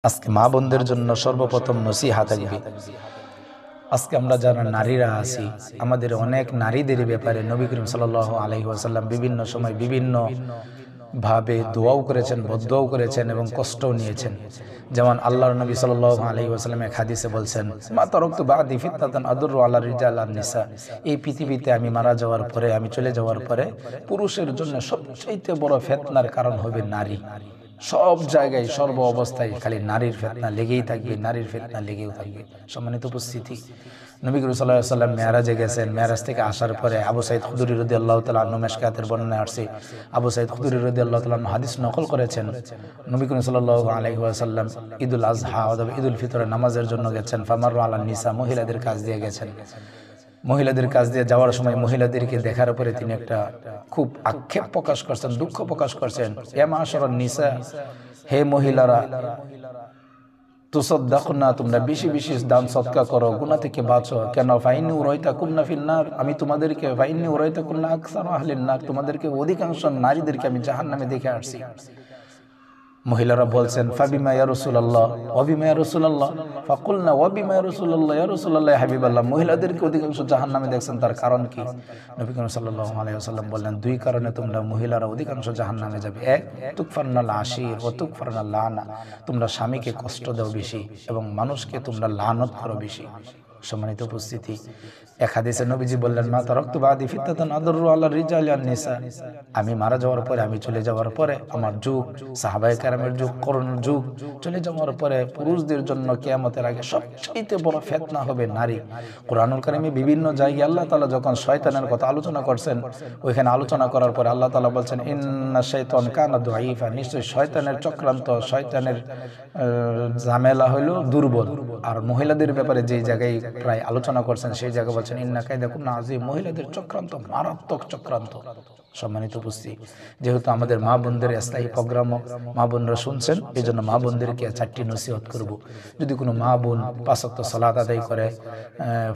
আজকে মা বোনদের জন্য সর্বপ্রথম নসিহা থাকবে। আজকে আমরা যারা নারীরা আছি, আমাদের অনেক নারীদের ব্যাপারে নবী করিম সাল্লাল্লাহু আলাইহি ওয়াসাল্লাম বিভিন্ন সময় বিভিন্ন ভাবে দোয়াও করেছেন, বদদোয়াও করেছেন এবং কষ্টও নিয়েছেন। যেমন আল্লাহর নবী সাল্লাল্লাহু আলাইহি ওয়াসাল্লাম এক হাদিসে বলছেন, মা তারাকতু বাদি ফিতনাতান আদুররু আলা রিজাল আন নিসা। এই পৃথিবীতে আমি মারা যাওয়ার পরে, আমি চলে যাওয়ার পরে পুরুষের জন্য সবচেয়ে বড় ফিতনার কারণ হবে নারী। সব জায়গায় সর্ব অবস্থায় খালি নারীর ফিতনা লেগেই থাকবে, নারীর ফিতনা লেগেও থাকবে। সম্মানিত উপস্থিতি, নবী করিম সাল্লাল্লাহু আলাইহি ওয়াসাল্লাম মেরাজে গেছেন। মেরাজ থেকে আসার পরে আবু সাঈদ খুদরি রাদিয়াল্লাহু তাআলা আনহু মিশকাতের বর্ণনায় আসছে, আবু সাঈদ খুদরি রাদিয়াল্লাহু তাআলা আনহু হাদিস নকল করেছেন। নবী করিম সাল্লাল্লাহু আলাইহি ওয়াসাল্লাম ঈদুল আযহা অথবা ঈদুল ফিতরে নামাজের জন্য গেছেন। ফামারু আলা নিসা, মহিলাদের কাজ দিয়ে গেছেন। মহিলাদের কাজ দিয়ে যাওয়ার সময় মহিলাদেরকে দেখার পরে তিনি একটা খুব আক্ষেপ প্রকাশ করছেন, দুঃখ প্রকাশ করছেন। ইয়া মাশারান নিসা, হে মহিলারা, তুসাদ্দাকনা, তোমরা বেশি বেশি দান সদকা করো, গুনাহ থেকে বাঁচো। কেন? ফাইন্নী উরাইতাকুন্না ফিন্নার, আমি তোমাদেরকে ফাইন্নী উরাইতাকুন্না আকসার আহলিন নার, তোমাদেরকে অধিকাংশ নারীদেরকে আমি জাহান্নামে দেখে আসছি। মহিলারা বলছেন, ফাবিমা ইয়া রাসূলুল্লাহ ওয়াবিমা ইয়া রাসূলুল্লাহ, ফাকুলনা ওয়াবিমা ইয়া রাসূলুল্লাহ, ইয়া রাসূলুল্লাহ ইয়া হাবিবাল্লাহ। মহিলাদেরকে অধিকাংশ জাহান্নামে দেখছেন, তার কারণ কি? নবী করিম সাল্লাল্লাহু আলাইহি ওয়াসাল্লাম বললেন, দুই কারণে তোমরা মহিলারা অধিকাংশ জাহান্নামে যাবে। এক, তুকফারনাল আশির ওয়া তুকফারনাল লানা, তোমরা স্বামীকে কষ্ট দাও বেশি এবং মানুষকে তোমরা লানত করো বেশি। সম্মানিত উপস্থিতি, এক হাদিসে নবীজি বললেন, মা তারাকতু বাদি ফিতনাতান আদুররু আলা রিজালি আন নিসা, আমি মারা যাওয়ার পরে, আমি চলে যাওয়ার পরে, আমার যুগ, সাহাবায়ে কেরামের যুগ, করোনার যুগ চলে যাওয়ার পরে পুরুষদের জন্য কিয়ামতের আগে সবচেয়ে বড় ফিতনা হবে নারী। কুরআনুল কারীমে বিভিন্ন জায়গায় আল্লাহ তাআলা যখন শয়তানের কথা আলোচনা করছেন, ওইখানে আলোচনা করার পরে আল্লাহ তাআলা বলছেন, ইন্না শাইতান কানা দাঈফা, নিশ্চয়ই শয়তানের চক্রান্ত, শয়তানের ঝামেলা হলো দুর্বল। আর মহিলাদের ব্যাপারে যে জায়গায় প্রায় আলোচনা করছেন সেই জায়গায় বলছেন, ইন্না কাইদাকুন্না আযীম, মহিলাদের চক্রান্ত মারাত্মক চক্রান্ত। সম্মানিত উপস্থিতি, যেহেতু আমাদের মা বোনদের স্থায়ী প্রোগ্রাম মা বোনরা শুনছেন, এই জন্য মা বোনদেরকে চারটি নসিহত করব। যদি কোনো মা বোন পাঁচ ওয়াক্ত সালাত আদায় করে,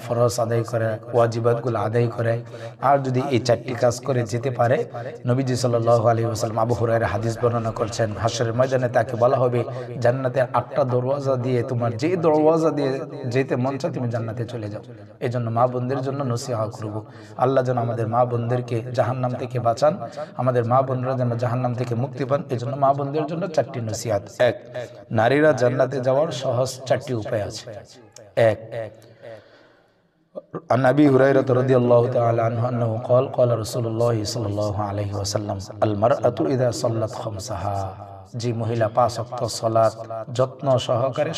ফরজ আদায় করে, ওয়াজিবাতগুলো আদায় করে, আর যদি এই চারটি কাজ করে যেতে পারে, নবীজি সাল্লাল্লাহু আলাইহি ওয়াসাল্লাম আবু হুরায়রা হাদিস বর্ণনা করছেন, হাশরের ময়দানে তাকে বলা হবে, জান্নাতে 8টা দরওয়াজা দিয়ে তোমার যে দরওয়াজা দিয়ে যেতে মন চায় তুমি জান্নাতে চলে যাও। এই জন্য মা বোনদের জন্য নসিহা করব। আল্লাহ যেন আমাদের মা বোনদেরকে জাহান্নাম থেকে বাঁচান, আমাদের মা বোনরা যেন জাহান্নাম থেকে মুক্তি পান। এই জন্য মা বোনদের জন্য চারটি নসিহত। এক, নারীরা জান্নাতে যাওয়ার সহজ চারটি উপায় আছে। এক, عن أبي هريرة رضي الله تعالى عنه أنه قال قال رسول الله صلى الله عليه وسلم المرأة إذا صلت خمسها, যে মহিলা 5 ওয়াক্ত সালাত যত্ন সহকারে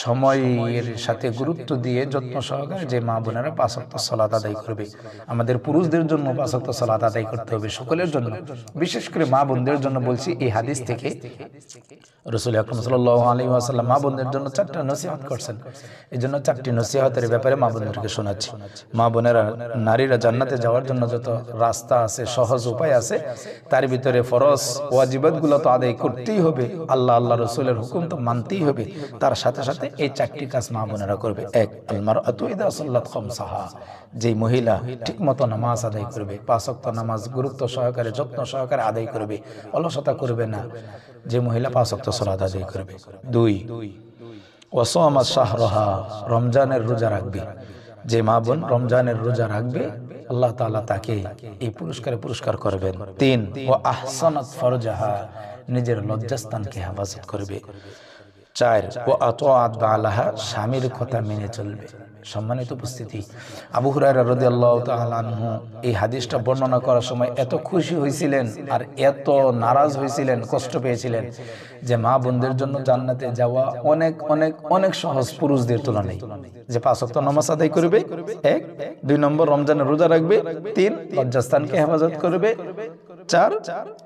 সময়ের সাথে গুরুত্ব দিয়ে যত্ন সহকারে যে মা বোনেরা 5 ওয়াক্ত সালাত আদায় করবে। আমাদের পুরুষদের জন্য 5 ওয়াক্ত সালাত আদায় করতে হবে, সকলের জন্য, বিশেষ করে মা বোনদের জন্য বলছি। এই হাদিস থেকে রাসূল আকরাম সাল্লাল্লাহু আলাইহি ওয়াসাল্লাম মা বোনদের জন্য 4টা নসিহত করছেন। এই জন্য 4টি নসিহতের ব্যাপারে মা বোনদেরকে শোনাচ্ছি। মা বোনেরা, নারীরা জান্নাতে যাওয়ার জন্য যত রাস্তা আছে, সহজ উপায় আছে, তার ভিতরে ফরজ ওয়াজিবাতগুলো তো আদায় করতেই হবে, আল্লাহ রাসূলের হুকুম তো মানতেই হবে, তার সাথে সাথে এই 4টি কাজ মা বোনেরা করবে। এক, আল মারআতু ইযা সাল্লাত খামসাহা, যে মহিলা ঠিকমতো নামাজ আদায় করবে, 5 ওয়াক্ত নামাজ গুরুত্ব সহকারে যত্ন সহকারে আদায় করবে, অলসতা করবে না, যে মহিলা 5 ওয়াক্ত সালাত আদায় করবে। 2, ওয়াসামা শাহরাহা, রমজানের রোজা রাখবে। যে মা বোন রমজানের রোজা রাখবে, আল্লাহ তাআলা তাকে এই পুরস্কার করবেন। 3, ওয়া আহসানাত ফারজাহা, নিজের লজ্জাস্থানকে হেফাজত করবে। 4, ওয়া আতাআত বালাহা, স্বামীর কথা মেনে চলবে। সম্মানিত উপস্থিতি, আবু হুরায়রা রাদিয়াল্লাহু তাআলা আনহু এই হাদিসটা বর্ণনা করার সময় এত খুশি হয়েছিলেন আর এত নারাজ হয়েছিলেন, কষ্ট পেয়েছিলেন, যে মা বোনদের জন্য জান্নাতে যাওয়া অনেক অনেক অনেক সহজ পুরুষদের তুলনায়। যে 5 ওয়াক্ত নামাজ আদায় করবে, 1, 2 নম্বর রমজানের রোজা রাখবে, 3, লজ্জাস্থানকে হেফাজত করবে, 4,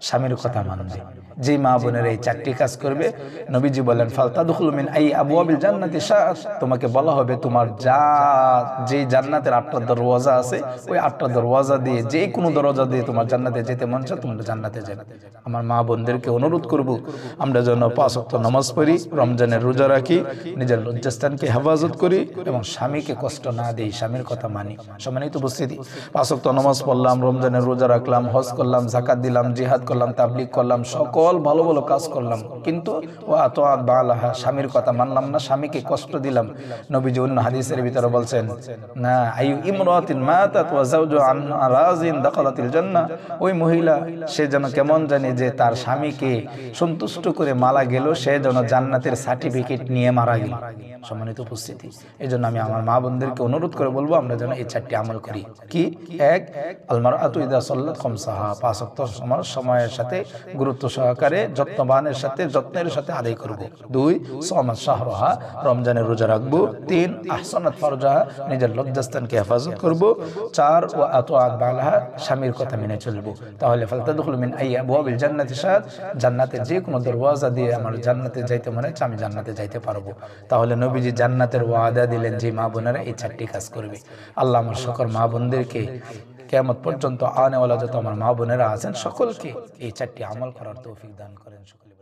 স্বামীর কথা মানবে। যে মা বোনের এই 4টি কাজ করবে, নবীজি বলেন, ফালতাদখুলু মিন আই আবওয়াবিল জান্নাতি শাআত, তোমাকে বলা হবে তোমার যে জান্নাতের 8টা দরওয়াজা আছে, ওই 8টা দরওয়াজা দিয়ে যে কোনো দরজা দিয়ে তোমার জান্নাতে যেতে মন চায়, তোমরা জান্নাতে যাবে। আমার মা বোনদেরকে অনুরোধ করব, আমরা যেন 5 ওয়াক্ত নামাজ পড়ি, রমজানের রোজা রাখি, নিজের লজ্জাস্থানকে হেফাজত করি এবং স্বামীকে কষ্ট না দেই, স্বামীর কথা মানি। সম্মানিত উপস্থিতি, 5 ওয়াক্ত নামাজ পড়লাম, রমজানের রোজা রাখলাম, হজ করলাম, যাকাত দিলাম, জিহাদ করলাম, তাবলীগ করলাম, সকল সকল ভালো ভালো কাজ করলাম, কিন্তু ওয়া আতাআত বালাহা, স্বামীর কথা মানলাম না, স্বামীকে কষ্ট দিলাম। নবীজি অন্য হাদিসের ভিতরে বলছেন না, আইয়ু ইমরাতিন মাতাত ওয়া যাওজু আনহা রাজিন দাখালাতিল জান্নাহ, ওই মহিলা সে যেন কেমন জানে যে তার স্বামীকে সন্তুষ্ট করে মারা গেল, সে যেন জান্নাতের সার্টিফিকেট নিয়ে মারা গেল। সম্মানিত উপস্থিতি, এই জন্য আমি আমার মা বোনদেরকে অনুরোধ করে বলবো আমরা যেন এই 4টি আমল করি। কি? এক, আল মারআতু ইযা সাল্লাত খামসাহা, 5 ওয়াক্ত সময়ের সাথে গুরুত্ব সহকারে যত্নবানের সাথে যত্নের সাথে আদায় করব। 2, সামাত শাহরাহা, রমজানের রোজা রাখবো। 3, আহসানাত ফারজাহা, নিজের লজ্জাস্থানকে হেফাজত করব। 4, ওয়া আতাআত বালাহা, স্বামীর কথা মেনে চলবো। তাহলে ফালতাদখুলু মিন আইয়ি আবওয়াবিল জান্নাতি শাদ, জান্নাতের যে কোনো দরওয়াজা দিয়ে আমার জান্নাতে যাইতে মনে হচ্ছে আমি জান্নাতে যাইতে পারবো। তাহলে নবীজি জান্নাতের ওয়াদা দিলেন যে মা বোনেরা এই 4টি কাজ করবে। আল্লাহ আমার সকল মা বোনদেরকে কিয়ামত পর্যন্ত আনেওয়ালা যত আমার মা বোনেরা আছেন সকলকে এই 4টি আমল করার তৌফিক দান করেন। সকলে